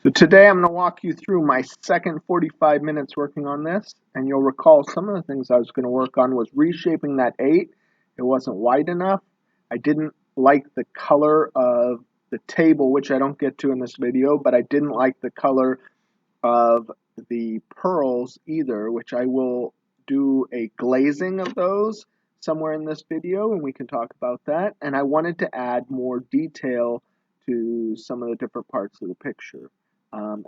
So today I'm going to walk you through my second 45 minutes working on this, and you'll recall some of the things I was going to work on was reshaping that 8. It wasn't wide enough. I didn't like the color of the table, which I don't get to in this video, but I didn't like the color of the pearls either, which I will do a glazing of those somewhere in this video, and we can talk about that. And I wanted to add more detail to some of the different parts of the picture.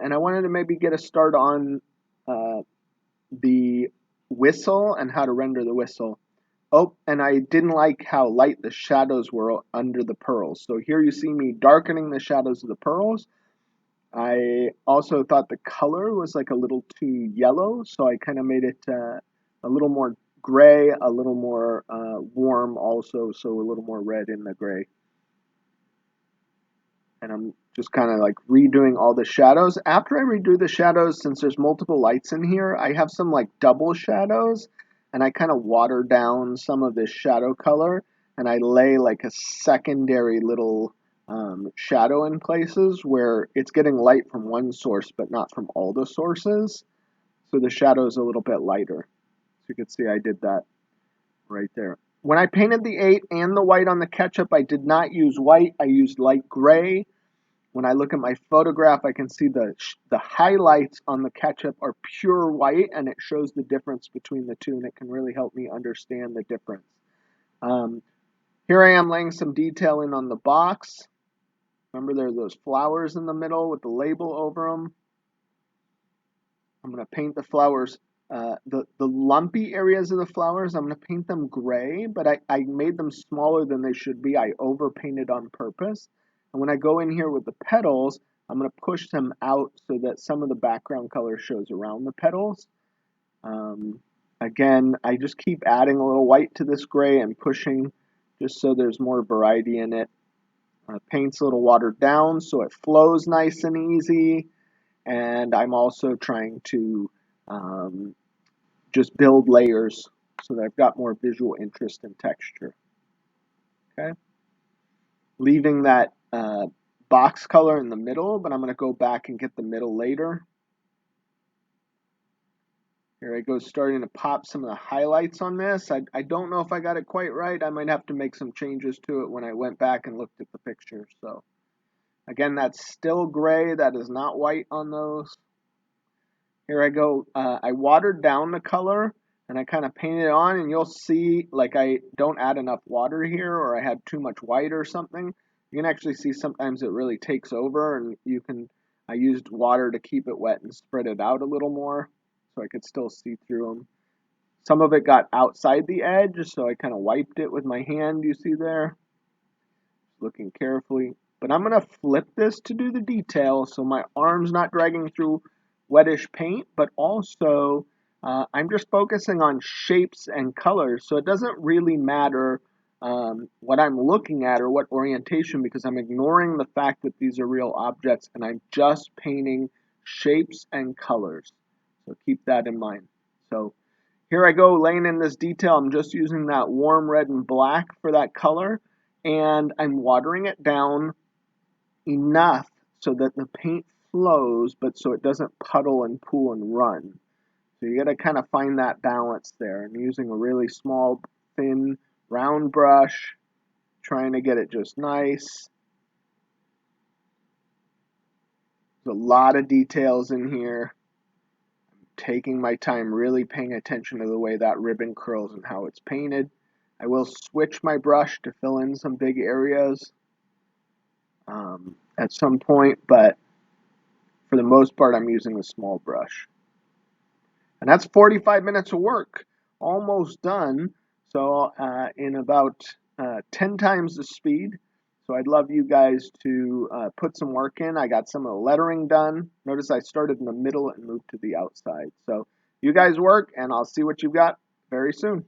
And I wanted to maybe get a start on the whistle and how to render the whistle. Oh, and I didn't like how light the shadows were under the pearls. So here you see me darkening the shadows of the pearls. I also thought the color was like a little too yellow, so I kind of made it a little more gray, a little more warm also, so a little more red in the gray. And I'm just kind of like redoing all the shadows. After I redo the shadows, since there's multiple lights in here, I have some like double shadows, and I kind of water down some of this shadow color, and I lay like a secondary little shadow in places where it's getting light from one source, but not from all the sources. So the shadow is a little bit lighter. So you can see I did that right there. When I painted the 8 and the white on the ketchup, I did not use white. I used light gray. When I look at my photograph, I can see the highlights on the ketchup are pure white, and it shows the difference between the two, and it can really help me understand the difference. Here I am laying some detail in on the box. Remember, there are those flowers in the middle with the label over them. I'm going to paint the flowers, the lumpy areas of the flowers, I'm going to paint them gray, but I made them smaller than they should be. I overpainted on purpose. And when I go in here with the petals, I'm going to push them out so that some of the background color shows around the petals. Again, I just keep adding a little white to this gray and pushing just so there's more variety in it. Paint's a little watered down so it flows nice and easy. And I'm also trying to just build layers so that I've got more visual interest and texture. Okay, leaving that box color in the middle, but I'm going to go back and get the middle later. Here I go, starting to pop some of the highlights on this. I don't know if I got it quite right. I might have to make some changes to it when I went back and looked at the picture. So again, that's still gray. That is not white on those. Here I go. I watered down the color and I kind of painted it on, and you'll see like I don't add enough water here, or I had too much white or something. You can actually see sometimes it really takes over, and I used water to keep it wet and spread it out a little more so I could still see through them. Some of it got outside the edge, so I kind of wiped it with my hand, you see there. Looking carefully. But I'm going to flip this to do the detail so my arm's not dragging through wettish paint, but also I'm just focusing on shapes and colors, so it doesn't really matter what I'm looking at or what orientation, because I'm ignoring the fact that these are real objects and I'm just painting shapes and colors. So keep that in mind. So here I go laying in this detail. I'm just using that warm red and black for that color, and I'm watering it down enough so that the paint flows, but so it doesn't puddle and pool and run. So you got to kind of find that balance there. I'm using a really small, thin, round brush, trying to get it just nice. There's a lot of details in here. I'm taking my time, really paying attention to the way that ribbon curls and how it's painted. I will switch my brush to fill in some big areas at some point, but for the most part, I'm using a small brush. And that's 45 minutes of work, almost done. So in about 10 times the speed. So I'd love you guys to put some work in. I got some of the lettering done. Notice I started in the middle and moved to the outside. So you guys work, and I'll see what you've got very soon.